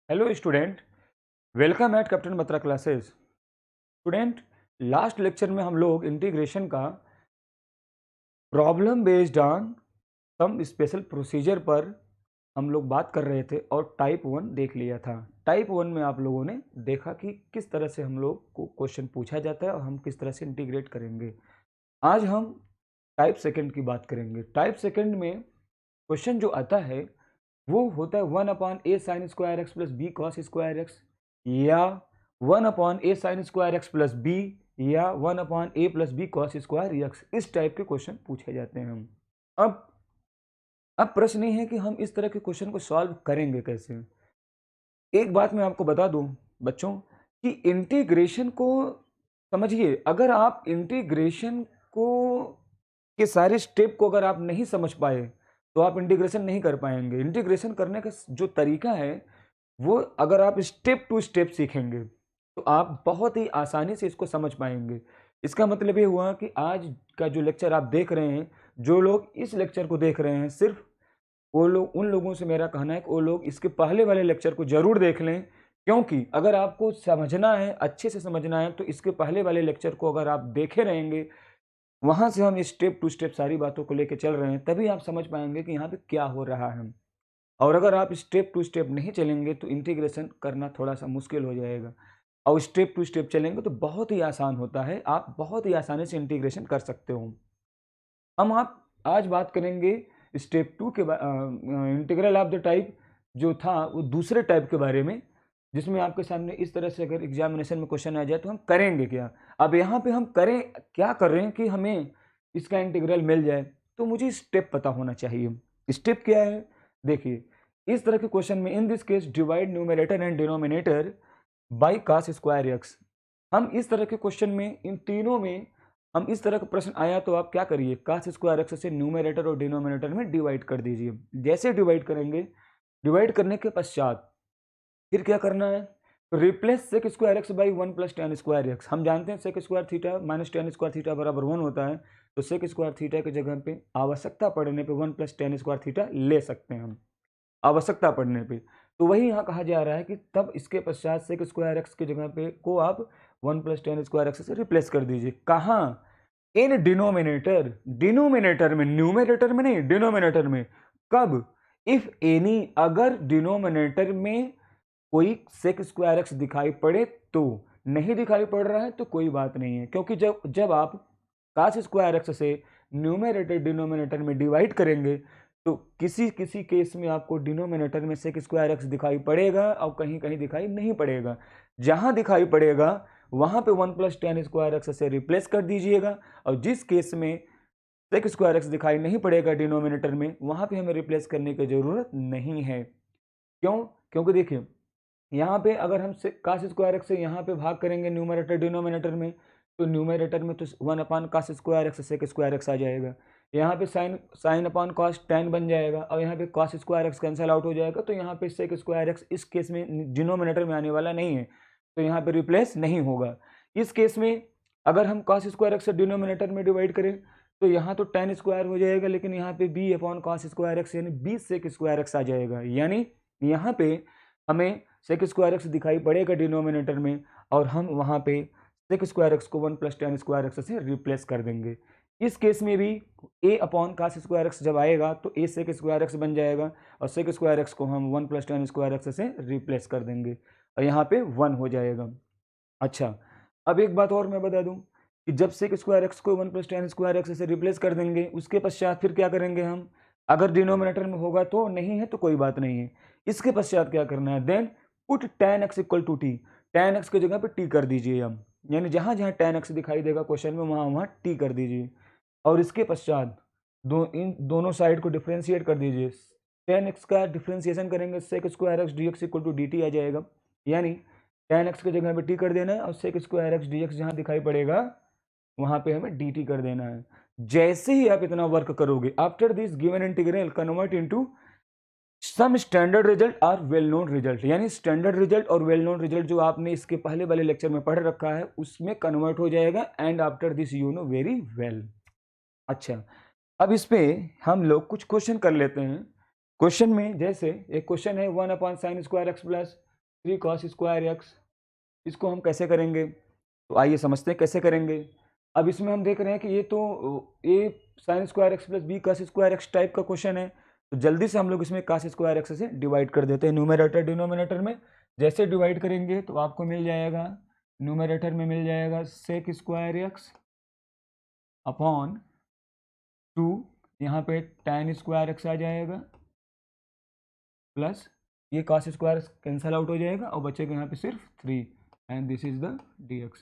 Hello student, welcome at captain Batra classes. Student, last lecture में हम लोग इंटीग्रेशन का problem based on some special procedure पर हम लोग बात कर रहे थे और टाइप वन देख लिया था। टाइप वन में आप लोगों ने देखा कि किस तरह से हम लोग को क्वेश्चन पूछा जाता है और हम किस तरह से इंटीग्रेट करेंगे। आज हम टाइप सेकंड की बात करेंगे। टाइप सेकंड में क्वेश्चन जो आता है वो होता है 1/a sin² x plus b cos square x, या 1/a sin² x plus b, या 1/a plus b cos square x. इस टाइप के क्वेश्चन पूछे जाते हैं हम। अब अब प्रश्न ये है कि हम इस तरह के क्वेश्चन को सॉल्व करेंगे कैसे। एक बात मैं आपको बता दूं बच्चों कि इंटीग्रेशन को समझिए। अगर आप इंटीग्रेशन को के सारे स्टेप को अगर आप नहीं समझ पाए तो आप इंटीग्रेशन नहीं कर पाएंगे। इंटीग्रेशन करने का जो तरीका है वो अगर आप स्टेप टू स्टेप सीखेंगे तो आप बहुत ही आसानी से इसको समझ पाएंगे। इसका मतलब ये हुआ कि आज का जो लेक्चर आप देख रहे हैं, जो लोग इस लेक्चर को देख रहे हैं, सिर्फ वो लोग, उन लोगों से मेरा कहना है कि वो लोग इसके पहले वाले लेक्चर को जरूर देख लें, क्योंकि अगर आपको समझना है, अच्छे से समझना है, तो इसके पहले वाले लेक्चर को अगर आप देखे रहेंगे, वहां से हम स्टेप टू स्टेप सारी बातों को लेकर चल रहे हैं, तभी आप समझ पाएंगे कि यहाँ पे क्या हो रहा है। और अगर आप स्टेप टू स्टेप नहीं चलेंगे तो इंटीग्रेशन करना थोड़ा सा मुश्किल हो जाएगा, और स्टेप टू स्टेप चलेंगे तो बहुत ही आसान होता है। आप बहुत ही आसानी से इंटीग्रेशन कर सकते हो। हम आप आज बात करेंगे स्टेप टू के इंटीग्रल ऑफ द टाइप जो था वो दूसरे टाइप के बारे में, जिसमें आपके सामने इस तरह से अगर एग्जामिनेशन में क्वेश्चन आ जाए तो हम करेंगे क्या। अब यहाँ पे हम करें क्या कर रहे हैं कि हमें इसका इंटीग्रल मिल जाए, तो मुझे स्टेप पता होना चाहिए। स्टेप क्या है, देखिए इस तरह के क्वेश्चन में in this case divide numerator and denominator by cos square x. हम इस तरह के क्वेश्चन में, इन तीनों में हम इस तरह का प्रश्न आया तो आप क्या करिए, कास स्क्वायर एक्स से न्यूमरेटर और डिनोमिनेटर में डिवाइड कर दीजिए। जैसे डिवाइड करेंगे, डिवाइड करने के पश्चात फिर क्या करना है, replace sec square x by 1 plus tan square x. हम जानते हैं sec square theta minus tan square theta बराबर 1 होता है, तो सेक स्क्वायर थीटा की जगह पे आवश्यकता पड़ने पे 1 प्लस टेन स्क्वायर थीटा ले सकते हैं हम, आवश्यकता पड़ने पे। तो वही यहाँ कहा जा रहा है कि तब इसके पश्चात सेक स्क्वायर एक्स की जगह पे को आप 1 प्लस टेन स्क्वायर एक्स से रिप्लेस कर दीजिए। कहाँ, इन डिनोमिनेटर, डिनोमिनेटर में, न्यूमरेटर में नहीं, डिनोमिनेटर में। कब, इफ एनी, अगर डिनोमिनेटर में कोई सेक स्क्वायर एक्स दिखाई पड़े तो। नहीं दिखाई पड़ रहा है तो कोई बात नहीं है, क्योंकि जब जब आप कास स्क्वायर एक्स से न्यूमरेटर डिनोमिनेटर में डिवाइड करेंगे तो किसी किसी केस में आपको डिनोमिनेटर में सेक स्क्वायर एक्स दिखाई पड़ेगा और कहीं कहीं दिखाई नहीं पड़ेगा। जहां दिखाई पड़ेगा वहां पे 1 प्लस टेन स्क्वायर एक्स से रिप्लेस कर दीजिएगा, और जिस केस में सेक स्क्वायर एक्स दिखाई नहीं पड़ेगा डिनोमिनेटर में, वहां पे हमें रिप्लेस करने की जरूरत नहीं है। क्यों, क्योंकि देखिए यहाँ पे अगर हम कास स्क्वायर एक्स से यहाँ पे भाग करेंगे न्यूमरेटर डिनोमिनेटर में, तो न्यूमरेटर में तो 1 cos square x sec square x आ जाएगा। यहाँ पे sine sine upon cos tan बन जाएगा, और यहाँ पे cos square x cancel out हो जाएगा, तो यहाँ पे सेक स्क्वायर एक्स इस केस में डिनोमिनेटर में आने वाला नहीं है, तो यहाँ पे रिप्लेस नहीं होगा। इस केस में अगर हम कॉस स्क्वायर एक्स से डिनोमिनेटर में डिवाइड करें तो यहाँ तो टेन स्क्वायर हो जाएगा, लेकिन यहाँ पे b upon cos square x यानी बी सेक स्क्वायर एक्स आ जाएगा। यानी यहाँ पे हमें सेक स्क्वायर एक्स दिखाई पड़ेगा डिनोमिनेटर में, और हम वहाँ पे सेक स्क्वायर एक्स को 1 प्लस टेन स्क्वायर एक्स से रिप्लेस कर देंगे। इस केस में भी ए अपॉन कास स्क्वायर एक्स जब आएगा तो ए सेक स्क्वायर एक्स बन जाएगा, और सेक स्क्वायर एक्स को हम 1 प्लस टेन स्क्वायर एक्स से रिप्लेस कर देंगे, और यहाँ पे 1 हो जाएगा। अच्छा, अब एक बात और मैं बता दूं कि जब सेक स्क्वायर एक्स को 1 प्लस टेन स्क्वायर एक्स से रिप्लेस कर देंगे, उसके पश्चात फिर क्या करेंगे हम, अगर डिनोमिनेटर में होगा तो, नहीं है तो कोई बात नहीं है। इसके पश्चात क्या करना है, then put tan x equal to t. tan x की जगह पे t कर दीजिए हम, यानी जहां जहां tan x दिखाई देगा क्वेश्चन में वहां वहां t कर दीजिए, और इसके पश्चात इन दोनों साइड को डिफ्रेंशिएट कर दीजिए। tan x का डिफ्रेंशिएशन करेंगे, sec square x D x equal to D T आ जाएगा, यानी tan x की जगह पे t कर देना है, और sec square x D x जहाँ दिखाई पड़ेगा वहां पे हमें dt कर देना है। जैसे ही आप इतना वर्क करोगे, after this given integral convert into some standard result और वेल नोन रिजल्ट, यानी स्टैंडर्ड रिजल्ट और वेल नोन रिजल्ट जो आपने इसके पहले वाले लेक्चर में पढ़ रखा है उसमें कन्वर्ट हो जाएगा, and after this you know very well. अच्छा, अब इस पे हम लोग कुछ क्वेश्चन कर लेते हैं। क्वेश्चन में जैसे एक क्वेश्चन है 1 upon sine square x plus 3 cos square x. इसको हम कैसे करेंगे, तो आइए समझते हैं कैसे करेंगे। अब इसमें हम देख रहे हैं कि ये तो a sine square x plus b cos square x type का क्वेश्चन है, तो जल्दी से हम लोग इसमें कॉस स्क्वायर एक्स से डिवाइड कर देते हैं न्यूमरेटर डिनोमिनेटर में। जैसे डिवाइड करेंगे तो आपको मिल जाएगा, न्यूमरेटर में मिल जाएगा सेक स्क्वायर एक्स अपॉन 2, यहाँ पे tan स्क्वायर एक्स आ जाएगा, प्लस ये कॉस स्क्वायर कैंसल आउट हो जाएगा और बचेगा यहाँ पे सिर्फ 3 and this is the dx।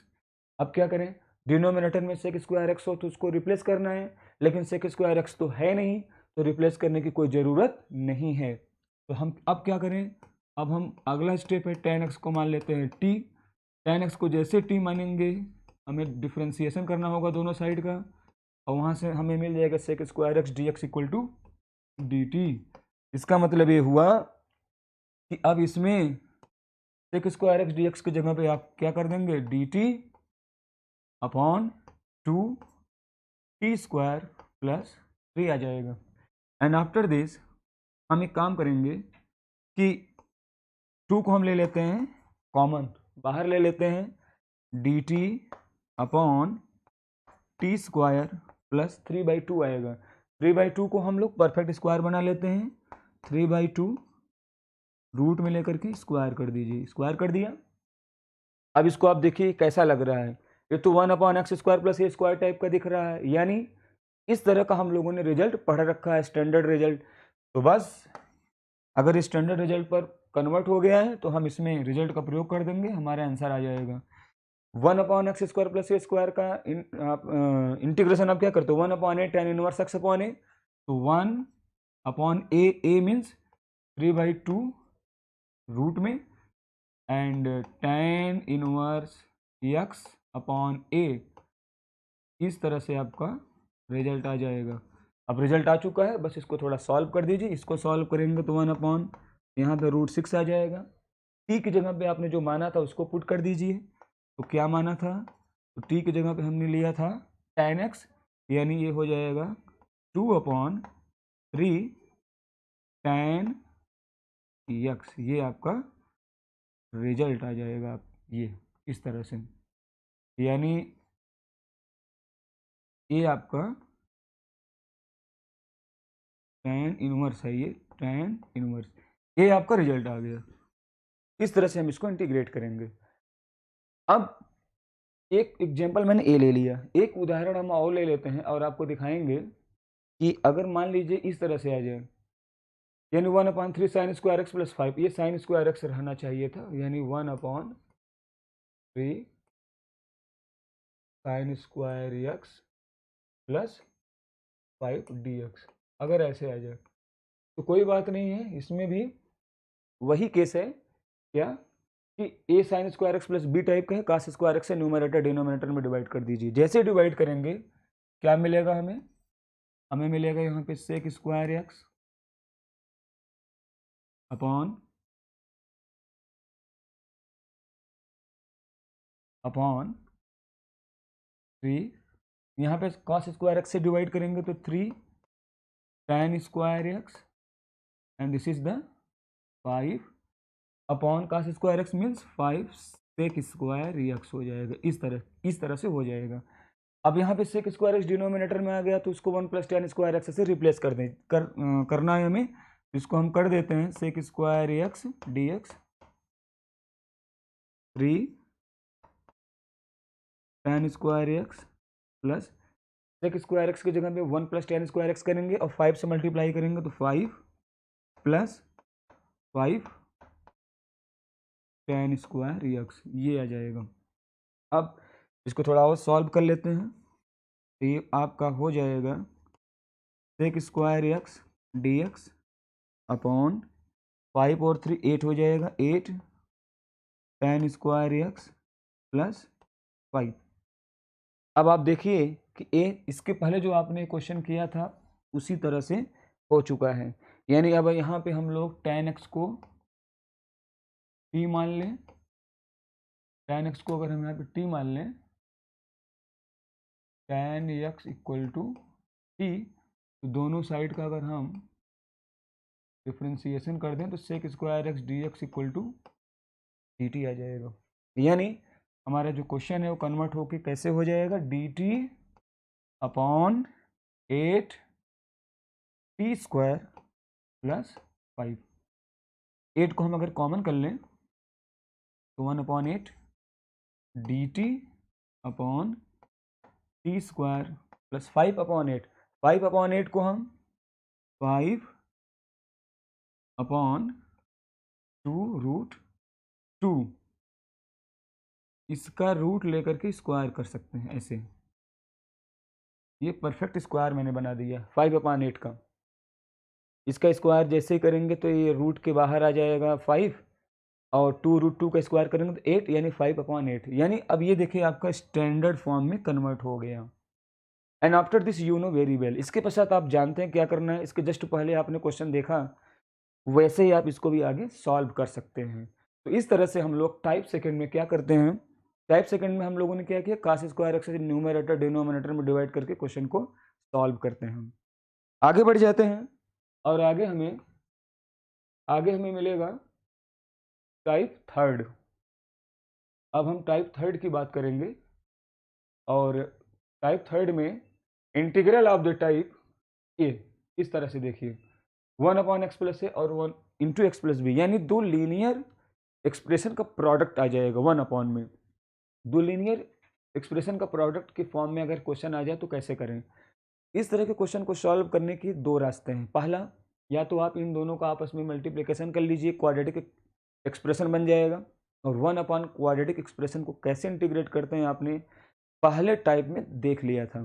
अब क्या करें, डिनोमिनेटर में सेक स्क्वायर एक्स हो तो उसको रिप्लेस करना है, लेकिन सेक स्क्वायर एक्स तो है नहीं, तो रिप्लेस करने की कोई ज़रूरत नहीं है। तो हम अब क्या करें, अब हम अगला स्टेप है tan x को मान लेते हैं t। tan x को जैसे t मानेंगे हमें डिफ्रेंसिएशन करना होगा दोनों साइड का, और वहाँ से हमें मिल जाएगा sec square x D x equal to D t. इसका मतलब ये हुआ कि अब इसमें sec square x D x की जगह पे आप क्या कर देंगे, d t upon 2 t square plus 3 आ जाएगा। एंड आफ्टर दिस हम एक काम करेंगे कि 2 को हम ले लेते हैं कॉमन, बाहर ले लेते हैं, D t upon T square plus 3/2 आएगा। 3/2 को हम लोग परफेक्ट स्क्वायर बना लेते हैं, 3/2 रूट में लेकर के स्क्वायर कर दीजिए, स्क्वायर कर दिया। अब इसको आप देखिए कैसा लग रहा है, ये तो 1/x स्क्वायर प्लस ए स्क्वायर टाइप का दिख रहा है, यानी इस तरह का हम लोगों ने रिजल्ट पढ़ रखा है, स्टैंडर्ड रिजल्ट। तो बस अगर स्टैंडर्ड रिजल्ट पर कन्वर्ट हो गया है तो हम इसमें रिजल्ट का प्रयोग कर देंगे, हमारा आंसर आ जाएगा। 1/x स्क्वायर प्लस ए स्क्वायर का इंटीग्रेशन आप क्या करते हो, 1/a tan inverse x upon a, तो 1/a, a मीन्स 3/2 रूट में, and tan inverse x upon a, इस तरह से आपका रिजल्ट आ जाएगा। अब रिजल्ट आ चुका है, बस इसको थोड़ा सॉल्व कर दीजिए। इसको सॉल्व करेंगे तो 1 अपॉन यहाँ पे √6 आ जाएगा। टी की जगह पे आपने जो माना था उसको पुट कर दीजिए, तो क्या माना था, तो टी की जगह पे हमने लिया था tan x, यानी ये हो जाएगा 2/3 tan x, ये आपका रिजल्ट आ जाएगा। ये इस तरह से, यानी ये आपका tan इनवर्स है, ये tan इनवर्स, ये आपका रिजल्ट आ गया। इस तरह से हम इसको इंटीग्रेट करेंगे। अब एक एग्जांपल मैंने ए ले लिया, एक उदाहरण हम और ले लेते हैं और आपको दिखाएंगे कि अगर मान लीजिए इस तरह से आ जाए, यानी 1/3 साइन स्क्वायर एक्स प्लस 5, ये साइन स्क्वायर एक्स रहना चाहिए था, यानी 1/3 sign square x plus 5 dx। अगर ऐसे आ जाए तो कोई बात नहीं है, इसमें भी वही केस है, क्या कि a sine square x plus b type का है, कास स्क्वायर एक्स से न्यूमरेटर डिनोमिनेटर में डिवाइड कर दीजिए। जैसे डिवाइड करेंगे क्या मिलेगा हमें, हमें मिलेगा यहाँ पे सेक स्क्वायर एक्स अपॉन 3, यहाँ पे कॉस स्क्वायर एक्स से डिवाइड करेंगे तो 3 tan square x and this is the 5 upon cos square x means 5 sec square x हो जाएगा। इस तरह से हो जाएगा। अब यहाँ पे सेक स्क्वायर एक्स डिनोमिनेटर में आ गया तो इसको 1 + tan स्क्वायर एक्स से रिप्लेस करना है हमें, इसको हम कर देते हैं sec square x D x 3 tan square x plus sec square x की जगह पे 1 + tan स्क्वायर एक्स करेंगे और 5 से मल्टीप्लाई करेंगे तो 5 + 5 tan स्क्वायर एक्स, ये आ जाएगा। अब इसको थोड़ा और सॉल्व कर लेते हैं, तो ये आपका हो जाएगा sec square x D x upon 5 और 3 8 हो जाएगा, 8 tan स्क्वायर एक्स प्लस 5। अब आप देखिए कि ए इसके पहले जो आपने क्वेश्चन किया था उसी तरह से हो चुका है, यानी अब यहाँ पे हम लोग tan x को t मान लें, tan x को अगर हम यहाँ पे t मान लें, tan x equal to t, तो दोनों साइड का अगर हम डिफ्रेंसिएशन कर दें तो sec square x D x equal to dt आ जाएगा। यानी हमारा जो क्वेश्चन है वो कन्वर्ट होके कैसे हो जाएगा, dt upon 8 t square plus 5। 8 को हम अगर कॉमन कर लें तो 1/8 dt upon T square plus 5/8। 5/8 को हम 5/2√2 इसका रूट लेकर के स्क्वायर कर सकते हैं ऐसे। ये परफेक्ट स्क्वायर मैंने बना दिया 5/8 का। इसका स्क्वायर जैसे ही करेंगे तो ये रूट के बाहर आ जाएगा 5, और 2√2 का स्क्वायर करेंगे तो 8, यानी 5/8। यानी अब ये देखिए आपका स्टैंडर्ड फॉर्म में कन्वर्ट हो गया। And after this you know very well, इसके पश्चात आप जानते हैं क्या करना है। इसके जस्ट पहले आपने क्वेश्चन देखा, वैसे ही आप इसको भी आगे सॉल्व कर सकते हैं। तो इस तरह से हम लोग टाइप सेकंड में क्या करते हैं, टाइप सेकंड में हम लोगों ने क्या किया, cos square x numerator denominator में डिवाइड करके क्वेश्चन को सॉल्व करते हैं। आगे बढ़ जाते हैं और आगे हमें मिलेगा टाइप थर्ड। अब हम टाइप थर्ड की बात करेंगे, और टाइप थर्ड में integral of the type A इस तरह से देखिए, 1/x प्लस ए और 1 × x प्लस बी, यानी दो लीनियर एक्सप्रेशन का प्रोडक्ट आ जाएगा 1 में। दो लीनियर एक्सप्रेशन का प्रोडक्ट के फॉर्म में अगर क्वेश्चन आ जाए तो कैसे करें। इस तरह के क्वेश्चन को सॉल्व करने के दो रास्ते हैं। पहला, या तो आप इन दोनों का आपस में मल्टीप्लिकेशन कर लीजिए, क्वाड्रेटिक एक्सप्रेशन बन जाएगा। और 1 क्वाड्रेटिक एक्सप्रेशन को कैसे इंटीग्रेट करते हैं आपने पहले टाइप में देख लिया था।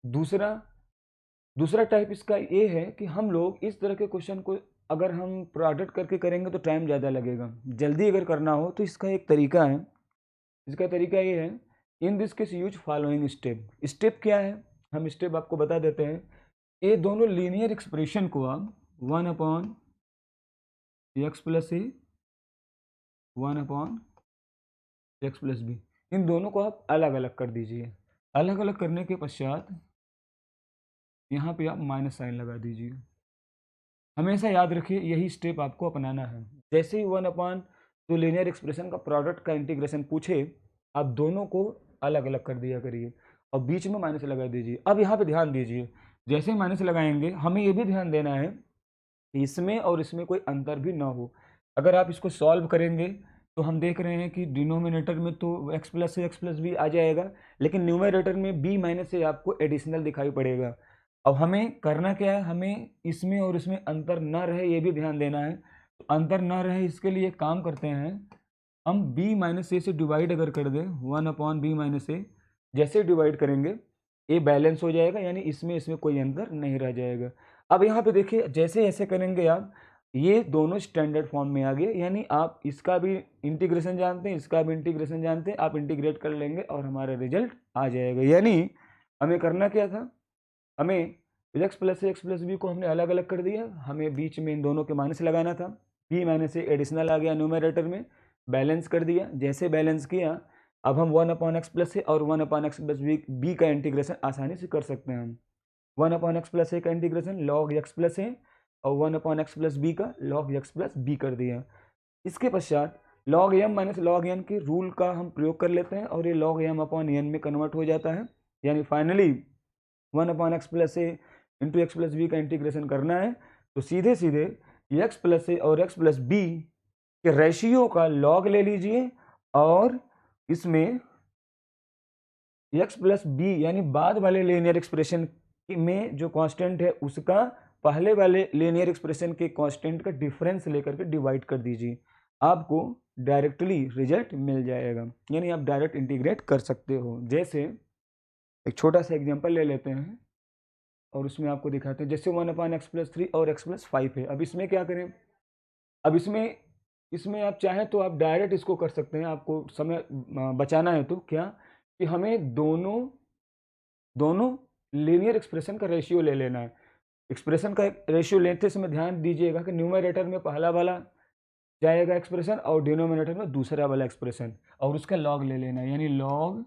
दूसरा टाइप इसका ये है कि हम लोग इस तरह के क्वेश्चन को अगर हम प्रोडक्ट करके करेंगे तो टाइम ज़्यादा लगेगा। जल्दी अगर करना हो तो इसका एक तरीका है। इसका तरीका ये है, इन this case use following step. Step क्या है, हम स्टेप आपको बता देते हैं। ये दोनों लीनियर एक्सप्रेशन को आप 1/x प्लस ए 1/x प्लस बी, इन दोनों को आप अलग अलग कर दीजिए। अलग अलग करने के पश्चात यहाँ पे आप माइनस साइन लगा दीजिए। हमेशा याद रखिए यही स्टेप आपको अपनाना है। जैसे ही 1 तो लीनियर एक्सप्रेशन का प्रोडक्ट का इंटीग्रेशन पूछे, आप दोनों को अलग अलग कर दिया करिए और बीच में माइनस लगा दीजिए। अब यहाँ पे ध्यान दीजिए, जैसे ही माइनस लगाएंगे हमें ये भी ध्यान देना है कि इसमें और इसमें कोई अंतर भी ना हो। अगर आप इसको सॉल्व करेंगे तो हम देख रहे हैं कि डिनोमिनेटर में तो x plus x plus b आ जाएगा, लेकिन न्यूमरेटर में b माइनस ए आपको एडिशनल दिखाई पड़ेगा। अब हमें करना क्या है, हमें इसमें और इसमें अंतर ना रहे ये भी ध्यान देना है। तो अंतर ना रहे इसके लिए काम करते हैं, हम b माइनस ए से डिवाइड अगर कर दें 1/b माइनस ए, जैसे डिवाइड करेंगे ए बैलेंस हो जाएगा, यानी इसमें कोई अंतर नहीं रह जाएगा। अब यहाँ पे देखिए जैसे ऐसे करेंगे आप, ये दोनों स्टैंडर्ड फॉर्म में आ गए, यानी आप इसका भी इंटीग्रेशन जानते हैं, इसका भी इंटीग्रेशन जानते हैं, आप इंटीग्रेट कर लेंगे और हमारा रिजल्ट आ जाएगा। यानी हमें करना क्या था, हमें x plus x plus b को हमने अलग अलग कर दिया, हमें बीच में इन दोनों के माइनस लगाना था। b माइनस ए एडिशनल आ गया न्यूमरेटर में, बैलेंस कर दिया। जैसे बैलेंस किया, अब हम 1/x प्लस ए और 1/x प्लस बी का इंटीग्रेशन आसानी से कर सकते हैं। हम 1/x प्लस ए का इंटीग्रेशन log x प्लस ए और 1/x प्लस बी का log x प्लस बी कर दिया। इसके पश्चात log m minus log n के रूल का हम प्रयोग कर लेते हैं और ये log m अपॉन n में कन्वर्ट हो जाता है। यानी फाइनली 1/x प्लस ए इंटू एक्स प्लस बी का इंटीग्रेशन करना है तो सीधे सीधे x प्लस ए और x प्लस बी के रेशियो का log ले लीजिए, और इसमें x प्लस बी यानी बाद वाले लीनियर एक्सप्रेशन में जो कांस्टेंट है उसका पहले वाले लीनियर एक्सप्रेशन के कांस्टेंट का डिफरेंस लेकर के डिवाइड कर दीजिए, आपको डायरेक्टली रिजल्ट मिल जाएगा। यानी आप डायरेक्ट इंटीग्रेट कर सकते हो। जैसे एक छोटा सा एग्जांपल ले लेते हैं और उसमें आपको दिखाते हैं। जैसे 1/x प्लस 3 और x प्लस 5 है। अब इसमें क्या करें, अब इसमें आप चाहें तो आप डायरेक्ट इसको कर सकते हैं। आपको समय बचाना है तो क्या कि हमें दोनों लीनियर एक्सप्रेशन का रेशियो ले लेना है। एक्सप्रेशन का रेशियो लेते समय ध्यान दीजिएगा कि न्यूमरेटर में पहला वाला जाएगा एक्सप्रेशन और डिनोमिनेटर में दूसरा वाला एक्सप्रेशन, और उसका लॉग ले लेना है। यानी log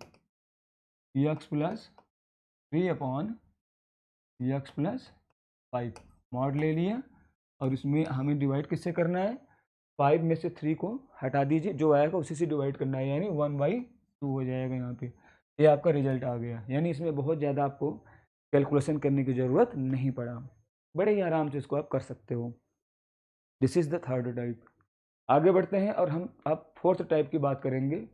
x plus 3/x plus 5 mod ले लिया, और इसमें हमें डिवाइड किससे करना है, 5 में से 3 को हटा दीजिए, जो आएगा उसी से डिवाइड करना है, यानी 1/2 हो जाएगा यहाँ पे। ये आपका रिजल्ट आ गया, यानी इसमें बहुत ज़्यादा आपको कैलकुलेशन करने की ज़रूरत नहीं पड़ा, बड़े ही आराम से इसको आप कर सकते हो। This is the third type. आगे बढ़ते हैं और हम अब फोर्थ टाइप की बात करेंगे,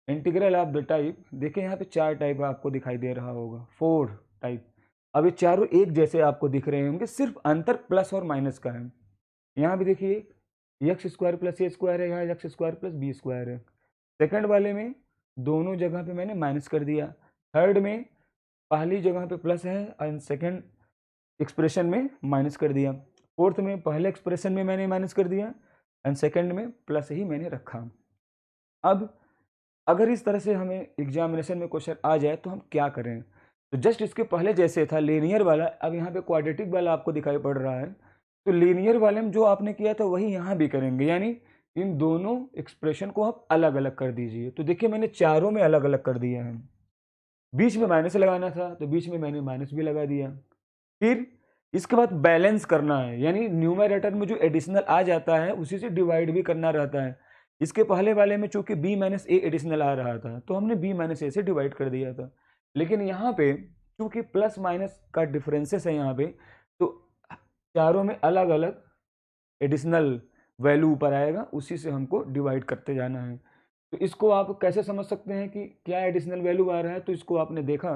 इंटीग्रल ऑफ द टाइप। देखिए यहाँ पे 4 टाइप आपको दिखाई दे रहा होगा, 4 टाइप। अब ये चारों एक जैसे आपको दिख रहे होंगे, सिर्फ अंतर प्लस और माइनस का है। यहाँ भी देखिए एक्स स्क्वायर प्लस ए स्क्वायर है, यहाँ x square plus B square है। सेकंड वाले में दोनों जगह पे मैंने माइनस कर दिया। थर्ड में पहली जगह पे प्लस है और सेकंड एक्सप्रेशन में माइनस कर दिया। फोर्थ में पहले एक्सप्रेशन में मैंने माइनस कर दिया एंड सेकंड में प्लस ही मैंने रखा। अब अगर इस तरह से हमें एग्जामिनेशन में क्वेश्चन आ जाए तो हम क्या करें? तो जस्ट इसके पहले जैसे था लीनियर वाला, अब यहाँ पे क्वाड्रेटिक वाला आपको दिखाई पड़ रहा है, तो लीनियर वाले में जो आपने किया था वही यहाँ भी करेंगे, यानी इन दोनों एक्सप्रेशन को आप अलग अलग कर दीजिए। तो देखिए मैंने चारों में अलग अलग कर दिया है। बीच में माइनस लगाना था तो बीच में मैंने माइनस भी लगा दिया। फिर इसके बाद बैलेंस करना है, यानी न्यूमरेटर में जो एडिशनल आ जाता है उसी से डिवाइड भी करना रहता है। इसके पहले वाले में चूंकि b माइनस ए एडिशनल आ रहा था तो हमने b माइनस ए से डिवाइड कर दिया था, लेकिन यहाँ पे चूंकि प्लस माइनस का डिफरेंसेस है यहाँ पे, तो चारों में अलग अलग एडिशनल वैल्यू ऊपर आएगा, उसी से हमको डिवाइड करते जाना है। तो इसको आप कैसे समझ सकते हैं कि क्या एडिशनल वैल्यू आ रहा है? तो इसको आपने देखा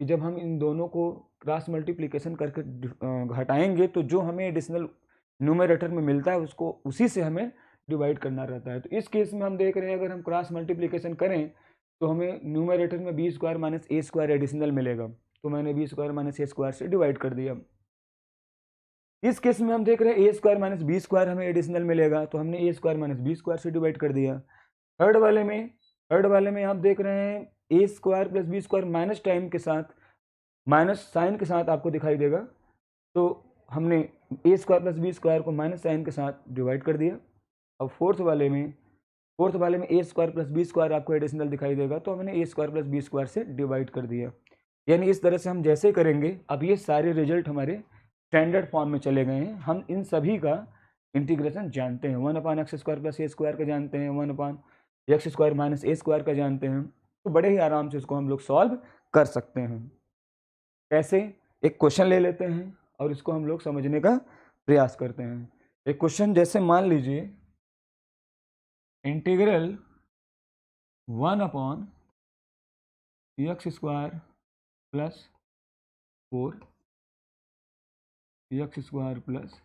कि जब हम इन दोनों को क्रॉस मल्टीप्लिकेशन करके घटाएंगे तो जो हमें एडिशनल न्यूमरेटर में मिलता है उसको उसी से हमें डिवाइड करना रहता है। तो इस केस में हम देख रहे हैं अगर हम क्रॉस मल्टीप्लिकेशन करें तो हमें न्यूमरेटर में B square minus A square additional मिलेगा, तो मैंने B square minus A square से डिवाइड कर दिया। इस केस में हम देख रहे हैं A square minus B square हमें एडिशनल मिलेगा, तो हमने A square minus B square से डिवाइड कर दिया। थर्ड वाले में आप देख रहे हैं A square plus B square minus time के साथ, माइनस साइन के साथ आपको दिखाई देगा, तो हमने A square plus B square को माइनस साइन के साथ डिवाइड कर दिया। अब फोर्थ वाले में ए स्क्वायर प्लस बी स्क्वायर आपको एडिशनल दिखाई देगा, तो हमने A square plus B square से डिवाइड कर दिया। यानी इस तरह से हम जैसे करेंगे, अब ये सारे रिजल्ट हमारे स्टैंडर्ड फॉर्म में चले गए हैं। हम इन सभी का इंटीग्रेशन जानते हैं, 1/x स्क्वायर प्लस ए स्क्वायर का जानते हैं, 1/x square minus A square का जानते हैं, तो बड़े ही आराम से इसको हम लोग सॉल्व कर सकते हैं। कैसे? एक क्वेश्चन ले लेते हैं और इसको हम लोग समझने का प्रयास करते हैं। एक क्वेश्चन जैसे मान लीजिए integral 1/x square plus 4x square plus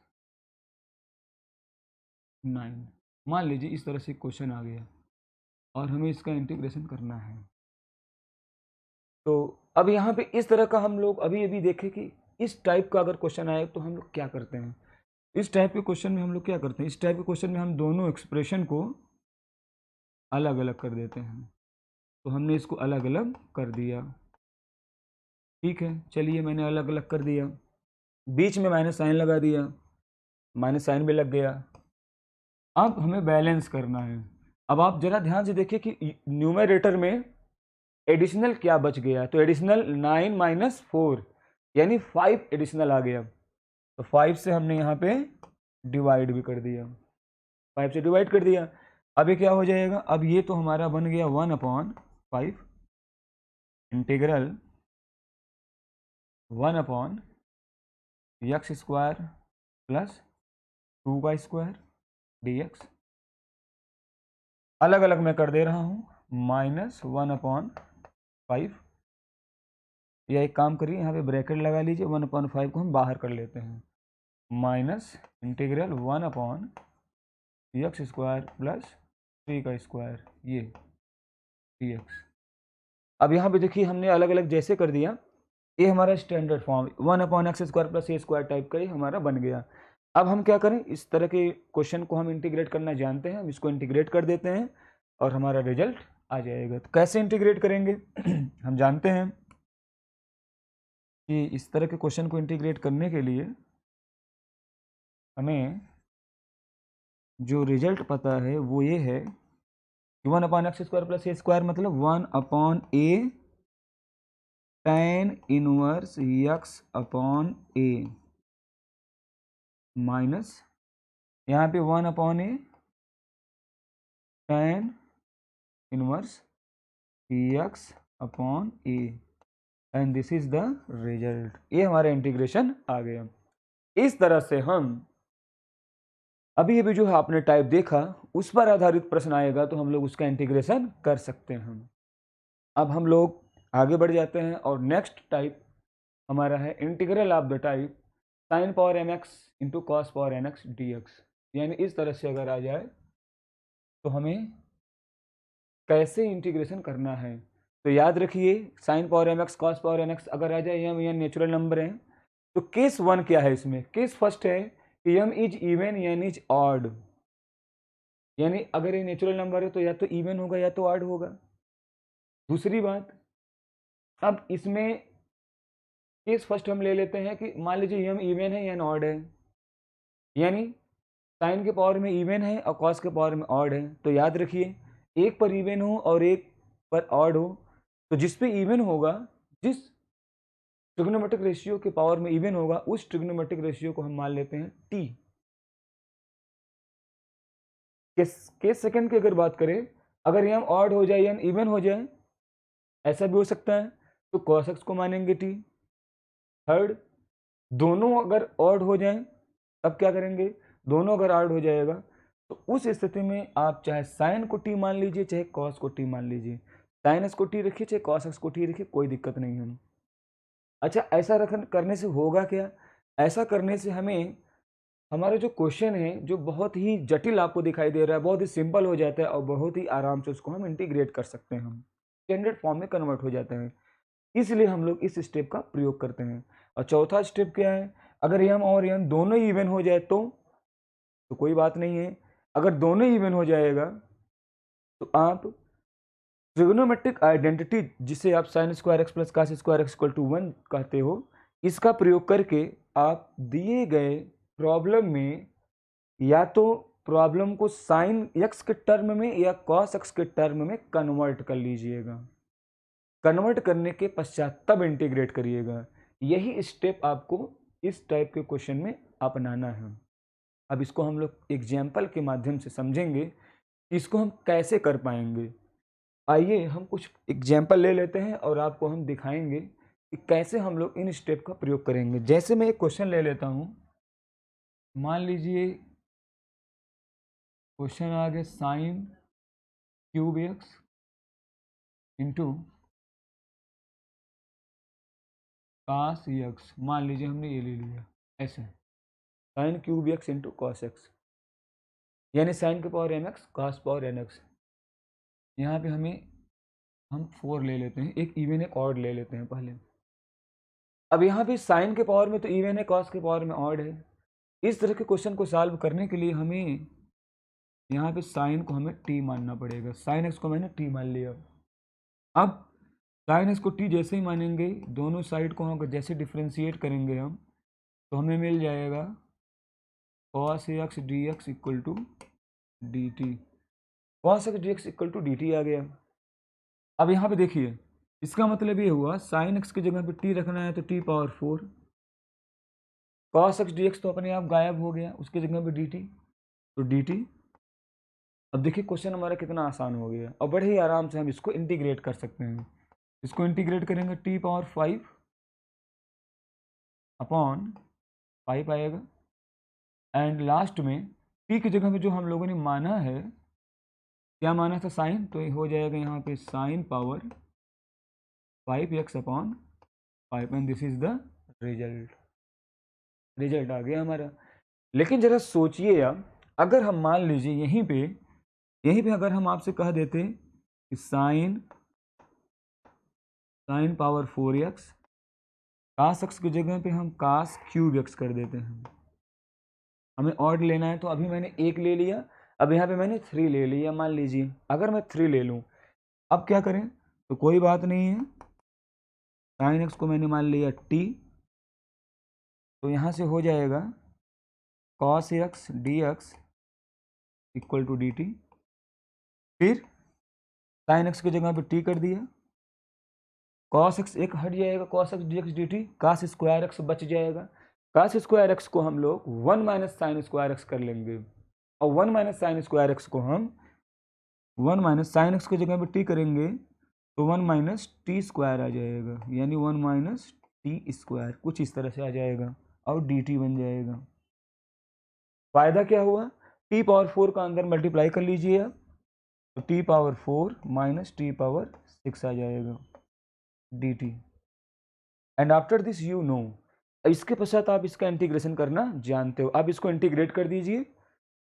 9, मान लीजिए इस तरह से क्वेश्चन आ गया और हमें इसका इंटीग्रेशन करना है। तो अब यहाँ पे इस तरह का हम लोग अभी अभी देखें कि इस टाइप का अगर क्वेश्चन आए तो हम लोग क्या करते हैं। इस टाइप के क्वेश्चन में हम लोग क्या करते हैं, इस टाइप के क्वेश्चन में हम दोनों एक्सप्रेशन को अलग अलग कर देते हैं। तो हमने इसको अलग अलग कर दिया, ठीक है, चलिए मैंने अलग अलग कर दिया। बीच में माइनस साइन लगा दिया, माइनस साइन भी लग गया। अब हमें बैलेंस करना है। अब आप जरा ध्यान से देखिए कि न्यूमरेटर में एडिशनल क्या बच गया, तो एडिशनल 9 माइनस 4 यानी 5 एडिशनल आ गया, तो 5 से हमने यहाँ पे डिवाइड भी कर दिया, 5 से डिवाइड कर दिया। अब ये क्या हो जाएगा, अब ये तो हमारा बन गया 1/5 इंटीग्रल 1/x स्क्वायर प्लस 2 का स्क्वायर dx। अलग अलग मैं कर दे रहा हूँ, -1/5, या एक काम करिए यहाँ पे ब्रैकेट लगा लीजिए, 1/5 को हम बाहर कर लेते हैं, minus integral 1/x square plus 3 का स्क्वायर ये dx। अब यहाँ पे देखिए हमने अलग अलग जैसे कर दिया, ये हमारा standard form 1/x square plus ए स्क्वायर टाइप का ही हमारा बन गया। अब हम क्या करें, इस तरह के क्वेश्चन को हम इंटीग्रेट करना जानते हैं, हम इसको इंटीग्रेट कर देते हैं और हमारा रिजल्ट आ जाएगा। तो कैसे इंटीग्रेट करेंगे हम जानते हैं कि इस तरह के क्वेश्चन को इंटीग्रेट करने के लिए हमें जो रिजल्ट पता है वो ये है कि 1/x स्क्वायर प्लस ए स्क्वायर मतलब 1/a tan inverse x/a minus यहाँ पे 1/a tan inverse x upon A and this is the result. ये हमारा इंटीग्रेशन आ गया। इस तरह से हम अभी अभी जो है आपने टाइप देखा उस पर आधारित प्रश्न आएगा तो हम लोग उसका इंटीग्रेशन कर सकते हैं। अब हम लोग आगे बढ़ जाते हैं और नेक्स्ट टाइप हमारा है integral of the type sine power m x into cos power n x D x. यानी इस तरह से अगर आ जाए तो हमें कैसे इंटीग्रेशन करना है। तो याद रखिए sine power m x cos power n x अगर आ जाए यम नेचुरल नंबर है तो केस वन क्या है, इसमें केस फर्स्ट है कि यम इज इवन यानी इज ऑड। यानी अगर ये नेचुरल नंबर है तो या तो इवन होगा या तो ऑड होगा। दूसरी बात, अब इसमें केस फर्स्ट हम ले लेते हैं कि मान लीजिए यम इवन है या ऑड है, यानी साइन के पावर में इवन है और कॉस के पावर में ऑड है। तो याद रखिए एक पर इवन हो और एक पर ऑड हो तो जिस पे इवन होगा, जिस ट्रिग्नोमेट्रिक रेशियो के पावर में इवन होगा उस ट्रिग्नोमेट्रिक रेशियो को हम मान लेते हैं टी। केस सेकंड की अगर बात करें, अगर यम ऑड हो जाए या इवन हो जाए ऐसा भी हो सकता है तो cos x को मानेंगे टी। थर्ड, दोनों अगर ऑड हो जाएं तब क्या करेंगे, दोनों अगर ऑड हो जाएगा तो उस स्थिति में आप चाहे साइन को टी मान लीजिए चाहे कॉस को टी मान लीजिए। साइन एक्स को टी रखिए चाहे कॉस एक्स को टी रखिए, कोई दिक्कत नहीं है। अच्छा, ऐसा करने से होगा क्या, ऐसा करने से हमें हमारा जो क्वेश्चन है जो बहुत ही जटिल आपको दिखाई दे रहा है बहुत ही सिंपल हो जाता है और बहुत ही आराम से उसको हम इंटीग्रेट कर सकते हैं, हम स्टैंडर्ड फॉर्म में कन्वर्ट हो जाते हैं। इसलिए हम लोग इस स्टेप का प्रयोग करते हैं। और चौथा स्टेप क्या है, अगर यम और यम दोनों इवन हो जाए तो कोई बात नहीं है। अगर दोनों इवन हो जाएगा तो आप ट्रिग्नोमेट्रिक आइडेंटिटी जिसे आप sine square x plus cos square x equal to 1 कहते हो, इसका प्रयोग करके आप दिए गए प्रॉब्लम में या तो प्रॉब्लम को साइन एक्स के टर्म में या कॉस एक्स के टर्म में कन्वर्ट कर लीजिएगा। कन्वर्ट करने के पश्चात तब इंटीग्रेट करिएगा। यही स्टेप आपको इस टाइप के क्वेश्चन में अपनाना है। अब इसको हम लोग एग्जाम्पल के माध्यम से समझेंगे, इसको हम कैसे कर पाएंगे। आइए हम कुछ एग्जाम्पल ले लेते हैं और आपको हम दिखाएंगे कि कैसे हम लोग इन स्टेप का प्रयोग करेंगे। जैसे मैं एक क्वेश्चन ले लेता हूँ, मान लीजिए क्वेश्चन आ गया sine cube x into cos x. मान लीजिए हमने ये ले लिया ऐसे, sine cube x into cos x यानी साइन के power m x cos power n x. यहाँ पे हम 4 ले लेते हैं, एक इवन एक ऑड ले लेते हैं पहले। अब यहाँ पे साइन के पावर में तो इवन है, कॉस के पावर में ऑड है। इस तरह के क्वेश्चन को सॉल्व करने के लिए हमें यहाँ पे साइन को हमें टी मानना पड़ेगा। साइन एक्स को मैंने टी मान लिया। अब साइन एक्स को टी जैसे ही मानेंगे, दोनों साइड को हम जैसे डिफ्रेंशिएट करेंगे हम, तो हमें मिल जाएगा cos x D x equal to D T. Cos x D x equal to D T आ गया। अब यहाँ पे देखिए इसका मतलब ये हुआ साइन एक्स की जगह पे टी रखना है तो T power 4, cos x D x तो अपने आप गायब हो गया, उसकी जगह पे डी टी तो डी टी। अब देखिए क्वेश्चन हमारा कितना आसान हो गया और बड़े ही आराम से हम इसको इंटीग्रेट कर सकते हैं। इसको इंटीग्रेट करेंगे टी पावर 5 अपॉन 5 आएगा एंड लास्ट में टी की जगह पे जो हम लोगों ने माना है, क्या माना था साइन, तो ये हो जाएगा यहाँ पे sine power 5x upon 5 and this is the result आ गया हमारा। लेकिन जरा सोचिए आप, अगर हम मान लीजिए यहीं पे अगर हम आपसे कह देते कि साइन पावर 4x, कास एक्स की जगह पे हम कास क्यूब एक्स कर देते हैं। हमें ऑड लेना है तो अभी मैंने 1 ले लिया, अब यहाँ पे मैंने 3 ले लिया। मान लीजिए अगर मैं 3 ले लूँ, अब क्या करें, तो कोई बात नहीं है। साइन एक्स को मैंने मान लिया टी, तो यहाँ से हो जाएगा cos x D x equal to D t. फिर साइन एक्स की जगह पे टी कर दिया, कॉस एक्स एक हट जाएगा, cos x D x d t, cos square x बच जाएगा। कास स्क्वायर एक्स को हम लोग 1 माइनस साइन स्क्वायर एक्स कर लेंगे और 1 माइनस साइन स्क्वायर एक्स को हम 1 माइनस साइन एक्स की जगह पे टी करेंगे तो 1 माइनस टी स्क्वायर आ जाएगा, यानी 1 माइनस टी स्क्वायर कुछ इस तरह से आ जाएगा और डी टी बन जाएगा। फायदा क्या हुआ, टी पावर 4 का अंदर मल्टीप्लाई कर लीजिए आप, तो T power 4 minus T power 6 आ जाएगा D T. And after this you know, इसके पश्चात आप इसका इंटीग्रेशन करना जानते हो। अब इसको इंटीग्रेट कर दीजिए,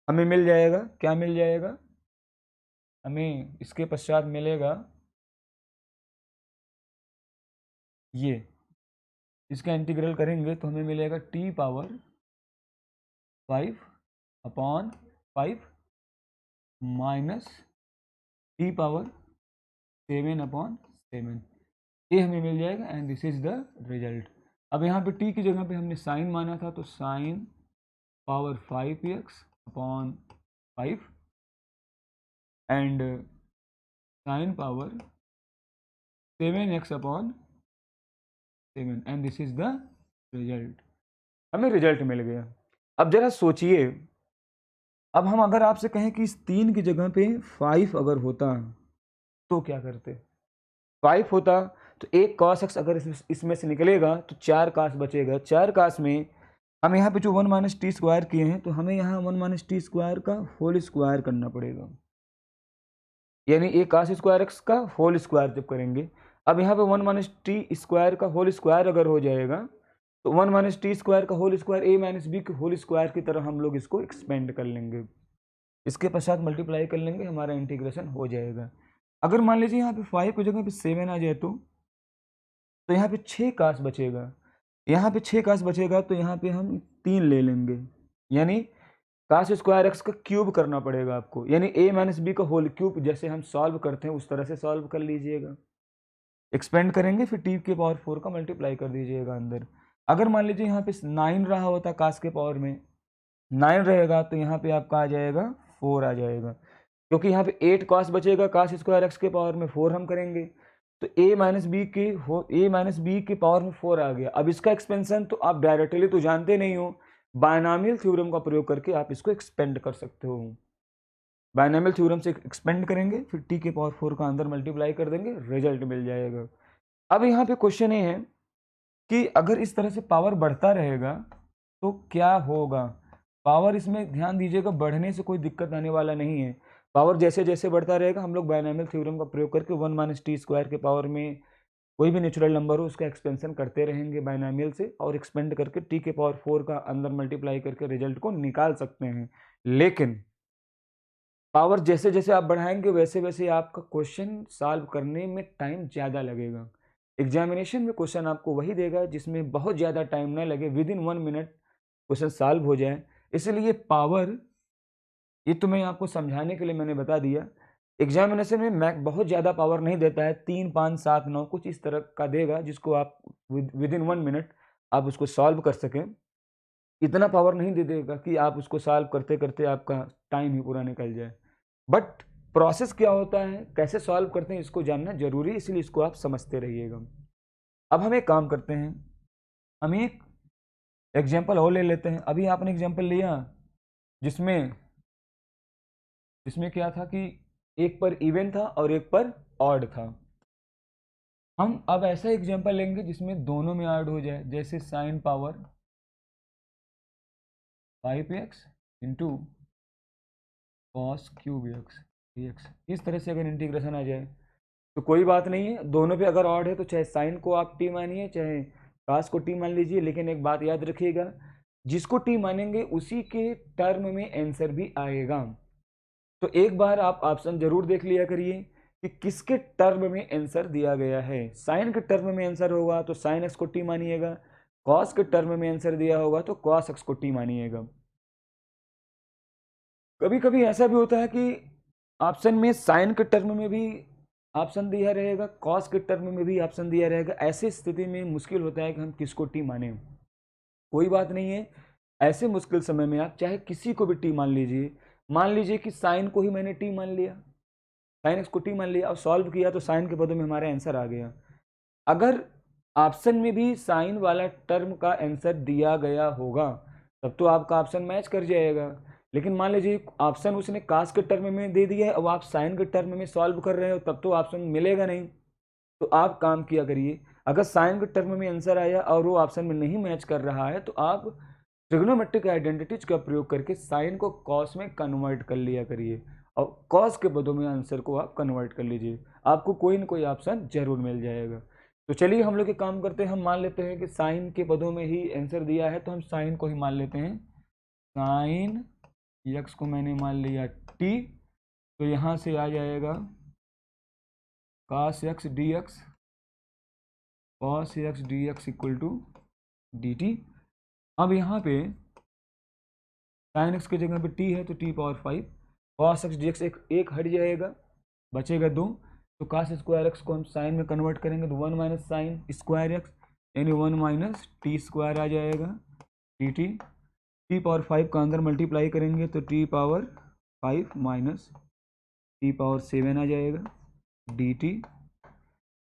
हमें मिल जाएगा, क्या मिल जाएगा, हमें इसके पश्चात मिलेगा ये, इसका इंटीग्रल करेंगे तो हमें मिलेगा T power 5/5 minus T power 7/7, ये हमें मिल जाएगा and this is the result. अब यहाँ पे टी की जगह पे हमने साइन माना था, तो sine power 5x/5 and sine power 7x/7 and this is the result. हमें रिजल्ट मिल गया। अब जरा सोचिए, अब हम अगर आपसे कहें कि इस 3 की जगह पे 5 अगर होता तो क्या करते, 5 होता तो एक cos x अगर इसमें से निकलेगा तो 4 कास बचेगा। 4 कास में हम यहाँ पे जो 1 माइनस टी स्क्वायर किए हैं, तो हमें यहाँ 1 माइनस टी स्क्वायर का होल स्क्वायर करना पड़ेगा, यानी एक कास स्क्वायर एक्स का होल स्क्वायर जब करेंगे। अब यहाँ पे 1 माइनस टी स्क्वायर का होल स्क्वायर अगर हो जाएगा, तो 1 माइनस टी स्क्वायर का होल स्क्वायर ए माइनस बी के होल स्क्वायर की तरह हम लोग इसको एक्सपेंड कर लेंगे, इसके पश्चात मल्टीप्लाई कर लेंगे, हमारा इंटीग्रेशन हो जाएगा। अगर मान लीजिए यहाँ पे 5 की जगह पे 7 आ जाए तो यहाँ पे 6 कास बचेगा, यहाँ पे 6 कास बचेगा तो यहाँ पे हम 3 ले लेंगे, यानी कास स्क्वायर एक्स का क्यूब करना पड़ेगा आपको, यानी ए माइनस बी का होल क्यूब, जैसे हम सॉल्व करते हैं उस तरह से सॉल्व कर लीजिएगा। एक्सपेंड करेंगे फिर टी के पावर 4 का मल्टीप्लाई कर दीजिएगा अंदर। अगर मान लीजिए यहाँ पे 9 रहा होता कास के पावर में, 9 रहेगा तो यहाँ पे आपका आ जाएगा 4 आ जाएगा, क्योंकि यहाँ पे 8 कास बचेगा, कास स्क्वायर एक्स के पावर में 4 हम करेंगे तो ए माइनस बी के पावर में 4 आ गया। अब इसका एक्सपेंशन तो आप डायरेक्टली तो जानते नहीं हो, बायनॉमियल थ्योरम का प्रयोग करके आप इसको एक्सपेंड कर सकते हो। बायनॉमियल थ्योरम से एक्सपेंड करेंगे फिर टी के पावर 4 का अंदर मल्टीप्लाई कर देंगे, रिजल्ट मिल जाएगा। अब यहाँ पे क्वेश्चन ये है कि अगर इस तरह से पावर बढ़ता रहेगा तो क्या होगा। पावर इसमें ध्यान दीजिएगा, बढ़ने से कोई दिक्कत आने वाला नहीं है, पावर जैसे जैसे बढ़ता रहेगा हम लोग बायनॉमियल थ्योरम का प्रयोग करके 1 माइनस टी स्क्वायर के पावर में कोई भी नेचुरल नंबर हो उसका एक्सपेंशन करते रहेंगे बायनॉमियल से, और एक्सपेंड करके टी के पावर 4 का अंदर मल्टीप्लाई करके रिजल्ट को निकाल सकते हैं। लेकिन पावर जैसे जैसे आप बढ़ाएंगे वैसे वैसे आपका क्वेश्चन सॉल्व करने में टाइम ज़्यादा लगेगा। एग्जामिनेशन में क्वेश्चन आपको वही देगा जिसमें बहुत ज़्यादा टाइम ना लगे, with in 1 minute question solve हो जाए। इसलिए पावर, ये तो मैं आपको समझाने के लिए मैंने बता दिया, एग्जामिनेशन में मैथ बहुत ज़्यादा पावर नहीं देता है, 3, 5, 7, 9 कुछ इस तरह का देगा जिसको आप विद इन 1 मिनट आप उसको सॉल्व कर सकें। इतना पावर नहीं दे देगा कि आप उसको सॉल्व करते करते आपका टाइम ही पूरा निकल जाए। बट प्रोसेस क्या होता है, कैसे सॉल्व करते हैं, इसको जानना जरूरी है, इसलिए इसको आप समझते रहिएगा। अब हम एक काम करते हैं, हम एक एग्जाम्पल और ले लेते हैं। अभी आपने एग्जाम्पल लिया जिसमें क्या था कि एक पर इवन था और एक पर ऑड था। हम अब ऐसा एग्जाम्पल लेंगे जिसमें दोनों में ऐड हो जाए, जैसे sign power 5x into cos cube x, इस तरह से अगर इंटीग्रेशन आ जाए तो कोई बात नहीं है, दोनों पे अगर ऑड है तो चाहे साइन को आप टी मानिए चाहे कास को टी मान लीजिए, लेकिन एक बात याद रखिएगा, जिसको टी मानेंगे उसी के टर्म में आंसर भी आएगा। तो एक बार आप ऑप्शन जरूर देख लिया करिए कि किसके टर्म में आंसर दिया गया है। साइन के टर्म में आंसर होगा तो साइन एक्स को टी मानिएगा, कॉस के टर्म में आंसर दिया होगा तो कॉस एक्स को टी मानिएगा। कभी कभी ऐसा भी होता है कि ऑप्शन में साइन के टर्म में भी ऑप्शन दिया रहेगा, कॉस के टर्म में भी ऑप्शन दिया रहेगा, ऐसी स्थिति में मुश्किल होता है कि हम किसको टी माने। कोई बात नहीं है, ऐसे मुश्किल समय में आप चाहे किसी को भी टी मान लीजिए। मान लीजिए कि साइन को ही मैंने टी मान लिया, साइन एक्स को टी मान लिया और सॉल्व किया तो साइन के पदों में हमारा आंसर आ गया। अगर ऑप्शन में भी साइन वाला टर्म का आंसर दिया गया होगा तब तो आपका ऑप्शन मैच कर जाएगा, लेकिन मान लीजिए ऑप्शन उसने कास के टर्म में दे दिया है, अब आप साइन के टर्म में सॉल्व कर रहे हो, तब तो ऑप्शन मिलेगा नहीं। तो आप काम किया करिए, अगर साइन के टर्म में आंसर आया और वो ऑप्शन में नहीं मैच कर रहा है, तो आप ट्रिग्नोमेट्रिक आइडेंटिटीज का प्रयोग करके साइन को कॉस में कन्वर्ट कर लिया करिए, और कॉस के पदों में आंसर को आप कन्वर्ट कर लीजिए, आपको कोई ना कोई ऑप्शन जरूर मिल जाएगा। तो चलिए हम लोग एक काम करते हैं, हम मान लेते हैं कि साइन के पदों में ही आंसर दिया है, तो हम साइन को ही मान लेते हैं। साइन यक्स को मैंने मान लिया टी, तो यहाँ से आ जाएगा cos x dx, cos x dx equal to dt। अब यहाँ पे sin x की जगह पे t है, तो t power 5, cos x dx एक हट जाएगा, बचेगा 2, तो cos स्क्वायर x को हम साइन में कन्वर्ट करेंगे, तो 1 माइनस साइन स्क्वायर x यानी 1 माइनस टी स्क्वायर आ जाएगा dt। t पावर 5 का अंदर मल्टीप्लाई करेंगे तो t power 5 minus t power 7 आ जाएगा dt।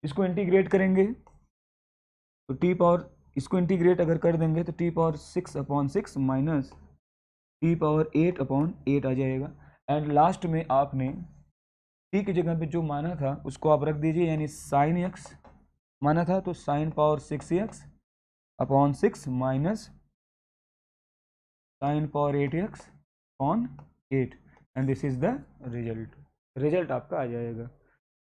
इसको इंटीग्रेट करेंगे तो टी पावर, इसको इंटीग्रेट अगर कर देंगे तो T power 6/6 minus T power 8/8 आ जाएगा। एंड लास्ट में आपने टी की जगह पे जो माना था उसको आप रख दीजिए, यानी साइन एक्स माना था, तो sine power 6x/6 minus sine power 8x/8, and this is the result आपका आ जाएगा।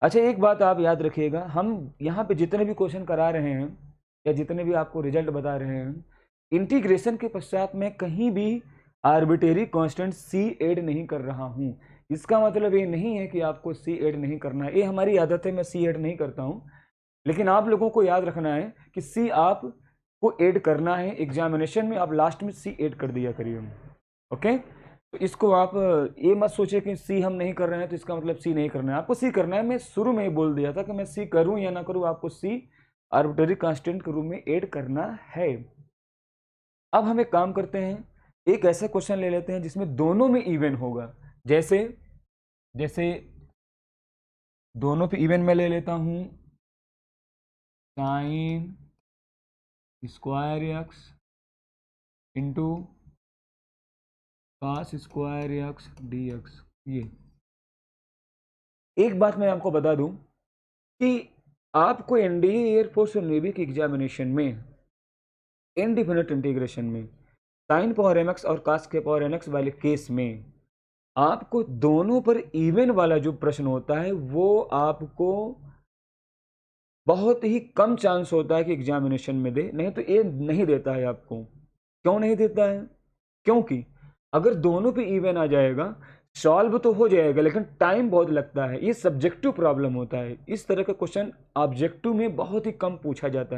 अच्छा, एक बात आप याद रखिएगा, हम यहाँ पे जितने भी क्वेश्चन करा रहे हैं या जितने भी आपको रिजल्ट बता रहे हैं, इंटीग्रेशन के पश्चात मैं कहीं भी आर्बिट्रेरी कांस्टेंट c ऐड नहीं कर रहा हूँ। इसका मतलब ये नहीं है कि आपको c ऐड नहीं करना है, ये हमारी आदत है, मैं c ऐड नहीं करता हूँ, लेकिन आप लोगों को याद रखना है कि c आपको ऐड करना है, एग्जामिनेशन में आप लास्ट में c ऐड कर दिया करिए। ओके, तो इसको आप ये मत सोचे कि सी हम नहीं कर रहे हैं तो इसका मतलब सी नहीं करना है, आपको सी करना है। मैं शुरू में ही बोल दिया था कि मैं सी करूं या ना करूं, आपको सी आर्बिट्रेरी कांस्टेंट के रूप में ऐड करना है। अब हम एक काम करते हैं, एक ऐसा क्वेश्चन ले लेते हैं जिसमें दोनों में इवन होगा, जैसे जैसे दोनों पे इवन में ले लेता हूं sign square x into cos square x dx। ये एक बात मैं आपको बता दूं कि आपको एनडीए एयरफोर्स और नेवी के एग्जामिनेशन में इनडिफिनिट इंटीग्रेशन में साइन पावर mx और cos के पावर nx वाले केस में आपको दोनों पर इवन वाला जो प्रश्न होता है वो आपको बहुत ही कम चांस होता है कि एग्जामिनेशन में दे, नहीं तो ये नहीं देता है आपको। क्यों नहीं देता है? क्योंकि अगर दोनों पे इवन आ जाएगा, सॉल्व तो हो जाएगा लेकिन टाइम बहुत लगता है, ये सब्जेक्टिव प्रॉब्लम होता है। इस तरह का क्वेश्चन ऑब्जेक्टिव में बहुत ही कम पूछा जाता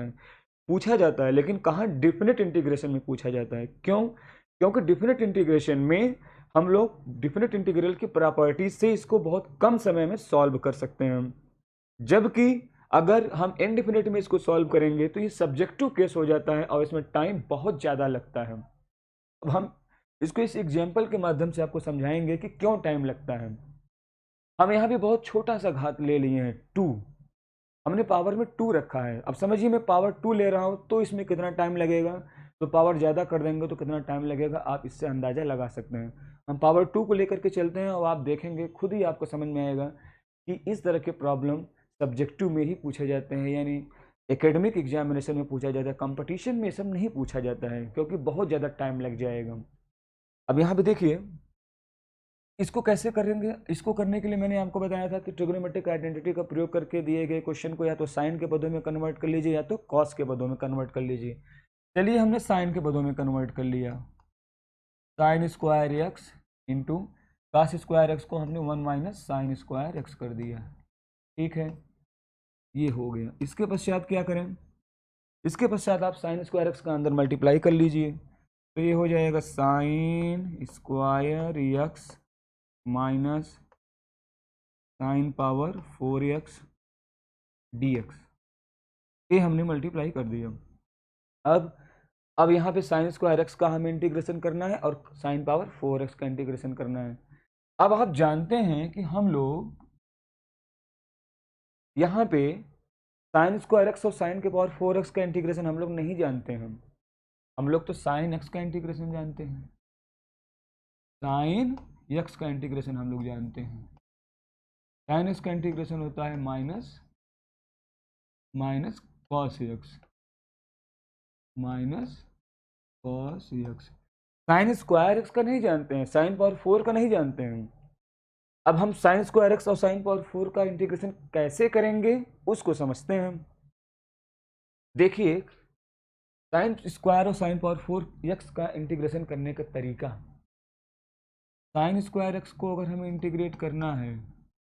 है, लेकिन कहाँ डिफिनिट इंटीग्रेशन में पूछा जाता है। क्यों? क्योंकि डिफिनिट इंटीग्रेशन में हम लोग डिफिनिट इंटीग्रल की प्रॉपर्टी से इसको बहुत कम समय में सॉल्व कर सकते हैं, जबकि अगर हम इनडिफिनिट में इसको सॉल्व करेंगे तो ये सब्जेक्टिव केस हो जाता है और इसमें टाइम बहुत ज़्यादा लगता है। अब हम इसको इस एग्जाम्पल के माध्यम से आपको समझाएंगे कि क्यों टाइम लगता है। हम यहाँ पे बहुत छोटा सा घात ले लिए हैं 2, हमने पावर में 2 रखा है। अब समझिए मैं पावर 2 ले रहा हूँ तो इसमें कितना टाइम लगेगा, तो पावर ज़्यादा कर देंगे तो कितना टाइम लगेगा, आप इससे अंदाज़ा लगा सकते हैं। हम पावर 2 को लेकर के चलते हैं और आप देखेंगे, खुद ही आपको समझ में आएगा कि इस तरह के प्रॉब्लम सब्जेक्टिव में ही पूछे जाते हैं, यानी एकेडमिक एग्जामिनेशन में पूछा जाता है। कंपटीशन में सब नहीं पूछा जाता है क्योंकि बहुत ज़्यादा टाइम लग जाएगा। अब यहाँ पे देखिए इसको कैसे करेंगे। इसको करने के लिए मैंने आपको बताया था कि ट्रिग्नोमेट्रिक आइडेंटिटी का प्रयोग करके दिए गए क्वेश्चन को या तो साइन के पदों में कन्वर्ट कर लीजिए या तो कॉस के पदों में कन्वर्ट कर लीजिए। चलिए हमने साइन के पदों में कन्वर्ट कर लिया, sign square x into cos square x को हमने 1 माइनस साइन स्क्वायर एक्स कर दिया। ठीक है, ये हो गया। इसके पश्चात क्या करें, इसके पश्चात आप साइन स्क्वायर एक्स का अंदर मल्टीप्लाई कर लीजिए, तो ये हो जाएगा sign square x minus sine power 4x dx, ये हमने मल्टीप्लाई कर दिया। अब यहाँ पे साइन स्क्वायर एक्स का हमें इंटीग्रेशन करना है और साइन पावर 4x का इंटीग्रेशन करना है। अब आप जानते हैं कि हम लोग यहाँ पे साइन स्क्वायर एक्स और साइन के पावर 4x का इंटीग्रेशन हम लोग नहीं जानते हैं, हम लोग तो साइन एक्स का इंटीग्रेशन जानते हैं। साइन यक्स का इंटीग्रेशन हम लोग जानते हैं, साइन एक्स का इंटीग्रेशन होता है minus cos x, minus cos x. Sign square x का नहीं जानते हैं, साइन पावर 4 का नहीं जानते हैं। अब हम साइन स्क्वायर एक्स और साइन पावर 4 का इंटीग्रेशन कैसे करेंगे उसको समझते हैं हम। देखिए साइन स्क्वायर और साइन पावर 4 एक्स का इंटीग्रेशन करने का तरीका, साइन स्क्वायर एक्स को अगर हमें इंटीग्रेट करना है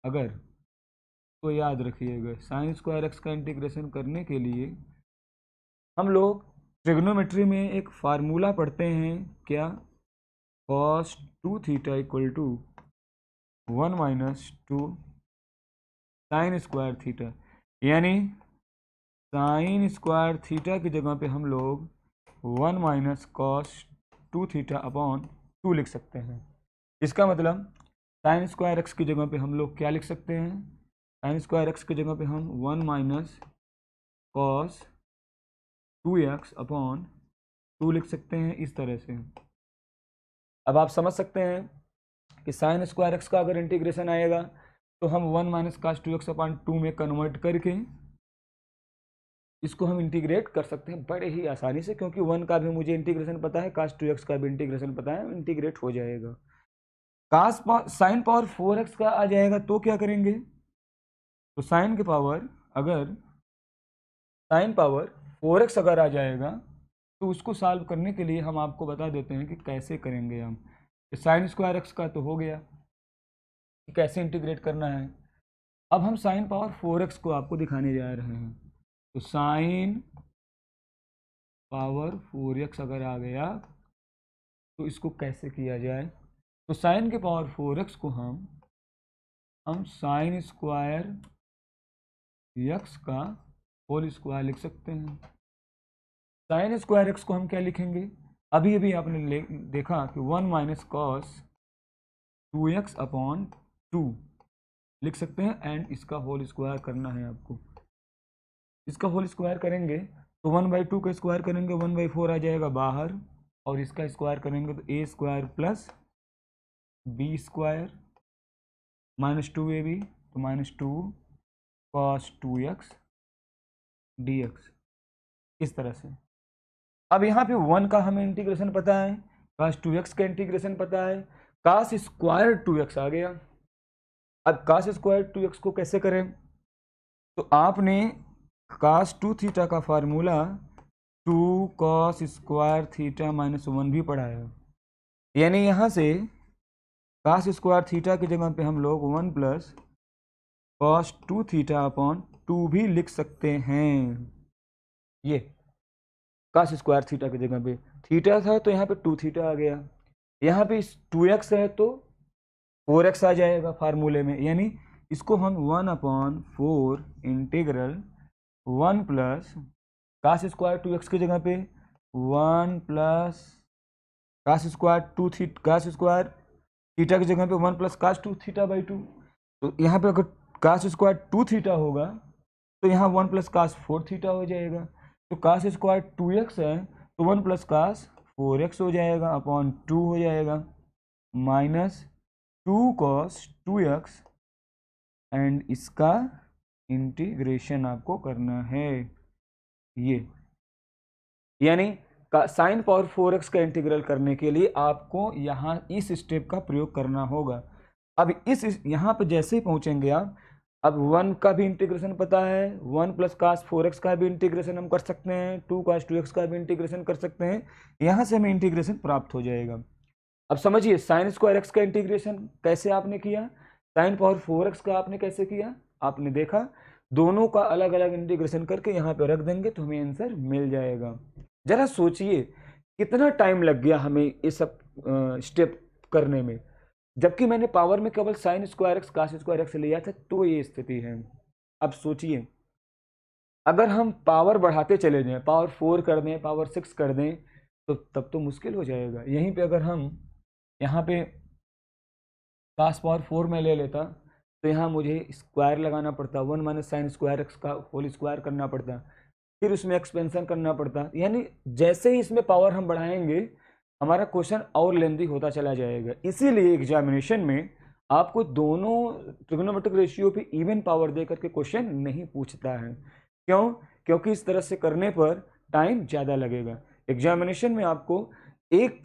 अगर, तो याद रखिएगा साइन स्क्वायर एक्स का इंटीग्रेशन करने के लिए हम लोग ट्रिग्नोमेट्री में एक फार्मूला पढ़ते हैं, क्या, cos 2 theta equal to 1 minus 2 sine square theta, यानी साइन स्क्वायर थीटा की जगह पे हम लोग 1 माइनस कॉस 2 थीटा अपॉन 2 लिख सकते हैं। इसका मतलब साइन स्क्वायर एक्स की जगह पे हम लोग क्या लिख सकते हैं, साइन स्क्वायर एक्स की जगह पे हम 1 माइनस कॉस 2x अपॉन 2 लिख सकते हैं इस तरह से। अब आप समझ सकते हैं कि साइन स्क्वायर एक्स का अगर इंटीग्रेशन आएगा तो हम 1 माइनस कॉस 2x अपॉन 2 में कन्वर्ट करके इसको हम इंटीग्रेट कर सकते हैं बड़े ही आसानी से, क्योंकि 1 का भी मुझे इंटीग्रेशन पता है, cos 2x का भी इंटीग्रेशन पता है, इंटीग्रेट हो जाएगा। साइन पावर 4x का आ जाएगा तो क्या करेंगे, तो साइन के पावर अगर साइन पावर 4x अगर आ जाएगा तो उसको सॉल्व करने के लिए हम आपको बता देते हैं कि कैसे करेंगे हम। साइन स्क्वायर एक्स का तो हो गया कि कैसे इंटीग्रेट करना है। अब हम साइन पावर 4x को आपको दिखाने जा रहे हैं, तो साइन पावर 4x अगर आ गया तो इसको कैसे किया जाए, तो साइन के पावर 4x को हम साइन स्क्वायर एक्स का होल स्क्वायर लिख सकते हैं। साइन स्क्वायर एक्स को हम क्या लिखेंगे, अभी अभी आपने देखा कि 1 माइनस कॉस 2x अपॉन 2 लिख सकते हैं, एंड इसका होल स्क्वायर करना है आपको। इसका होल स्क्वायर करेंगे तो 1/2 का स्क्वायर करेंगे 1/4 आ जाएगा बाहर, और इसका स्क्वायर करेंगे तो a square plus b square minus 2ab, तो माइनस 2 कॉस 2x dx, इस तरह से। अब यहाँ पे 1 का हमें इंटीग्रेशन पता है, cos 2x का इंटीग्रेशन पता है, cos स्क्वायर 2x आ गया। अब cos स्क्वायर 2x को कैसे करें, तो आपने cos 2 थीटा का formula 2 cos square theta minus 1 भी पढ़ा है, यानी यहाँ से cos स्क्वायर थीटा की जगह पे हम लोग 1 प्लस cos 2 थीटा अपॉन 2 भी लिख सकते हैं। ये cos स्क्वायर थीटा की जगह पे थीटा था तो यहाँ पे 2 थीटा आ गया, यहाँ पे 2x है तो 4x आ जाएगा फार्मूले में, यानी इसको हम 1/4 integral 1 plus cos square 2x की जगह पे 1 प्लस cos स्क्वायर थीटा की जगह पे 1 प्लस cos 2 थीटा बाई 2, तो यहाँ पे अगर cos स्क्वायर 2 थीटा होगा तो यहाँ 1 प्लस cos 4 थीटा हो जाएगा, तो cos स्क्वायर 2x है तो 1 प्लस cos 4x हो जाएगा अपॉन 2 हो जाएगा माइनस 2 cos 2x, एंड इसका इंटीग्रेशन आपको करना है ये, यानी साइन पावर 4x का इंटीग्रल करने के लिए आपको यहाँ इस स्टेप का प्रयोग करना होगा। अब इस यहाँ पे जैसे ही पहुँचेंगे आप, अब 1 का भी इंटीग्रेशन पता है, 1 प्लस cos 4x का भी इंटीग्रेशन हम कर सकते हैं, 2 cos 2x का भी इंटीग्रेशन कर सकते हैं, यहाँ से हमें इंटीग्रेशन प्राप्त हो जाएगा। अब समझिए साइन स्क्वायर एक्स का इंटीग्रेशन कैसे आपने किया, साइन पावर 4x का आपने कैसे किया, आपने देखा दोनों का अलग अलग इंटीग्रेशन करके यहाँ पे रख देंगे तो हमें आंसर मिल जाएगा। जरा सोचिए कितना टाइम लग गया हमें ये सब स्टेप करने में, जबकि मैंने पावर में केवल sign square x cos square x लिया था, तो ये स्थिति है। अब सोचिए अगर हम पावर बढ़ाते चले जाएं, पावर 4 कर दें, पावर 6 कर दें, तो तब तो मुश्किल हो जाएगा। यहीं पे अगर हम यहाँ पे cos पावर 4 में ले लेता तो यहाँ मुझे स्क्वायर लगाना पड़ता, 1 माइनस साइन स्क्वायर एक्स का होल स्क्वायर करना पड़ता, फिर उसमें एक्सपेंशन करना पड़ता, यानी जैसे ही इसमें पावर हम बढ़ाएंगे हमारा क्वेश्चन और लेंदी होता चला जाएगा। इसीलिए एग्जामिनेशन में आपको दोनों ट्रिग्नोमेट्रिक रेशियो पे इवन पावर दे करके क्वेश्चन नहीं पूछता है। क्यों? क्योंकि इस तरह से करने पर टाइम ज़्यादा लगेगा। एग्जामिनेशन में आपको एक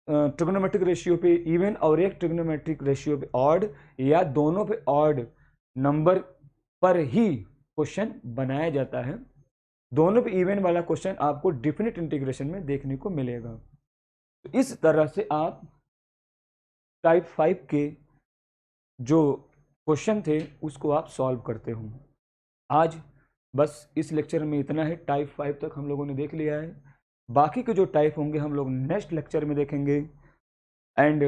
ट्रिग्नोमेट्रिक रेशियो पे इवन और एक ट्रिग्नोमेट्रिक रेशियो पे ऑड या दोनों पे ऑड नंबर पर ही क्वेश्चन बनाया जाता है। दोनों पे इवन वाला क्वेश्चन आपको डेफिनेट इंटीग्रेशन में देखने को मिलेगा। तो इस तरह से आप टाइप 5 के जो क्वेश्चन थे उसको आप सॉल्व करते हो। आज बस इस लेक्चर में इतना है। टाइप 5 तक हम लोगों ने देख लिया है। बाकी के जो टाइप होंगे हम लोग नेक्स्ट लेक्चर में देखेंगे। एंड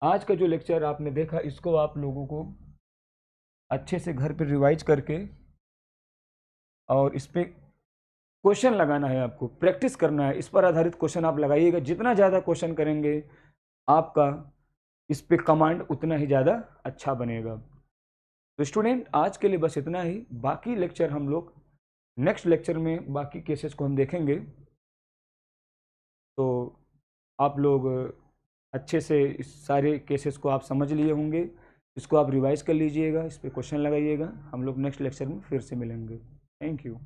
आज का जो लेक्चर आपने देखा इसको आप लोगों को अच्छे से घर पर रिवाइज करके और इस पर क्वेश्चन लगाना है, आपको प्रैक्टिस करना है। इस पर आधारित क्वेश्चन आप लगाइएगा। जितना ज़्यादा क्वेश्चन करेंगे आपका इस पे कमांड उतना ही ज़्यादा अच्छा बनेगा। तो स्टूडेंट आज के लिए बस इतना ही। बाकी लेक्चर हम लोग नेक्स्ट लेक्चर में बाकी केसेस को हम देखेंगे। तो आप लोग अच्छे से इस सारे केसेस को आप समझ लिए होंगे। इसको आप रिवाइज कर लीजिएगा, इस पर क्वेश्चन लगाइएगा। हम लोग नेक्स्ट लेक्चर में फिर से मिलेंगे। Thank you.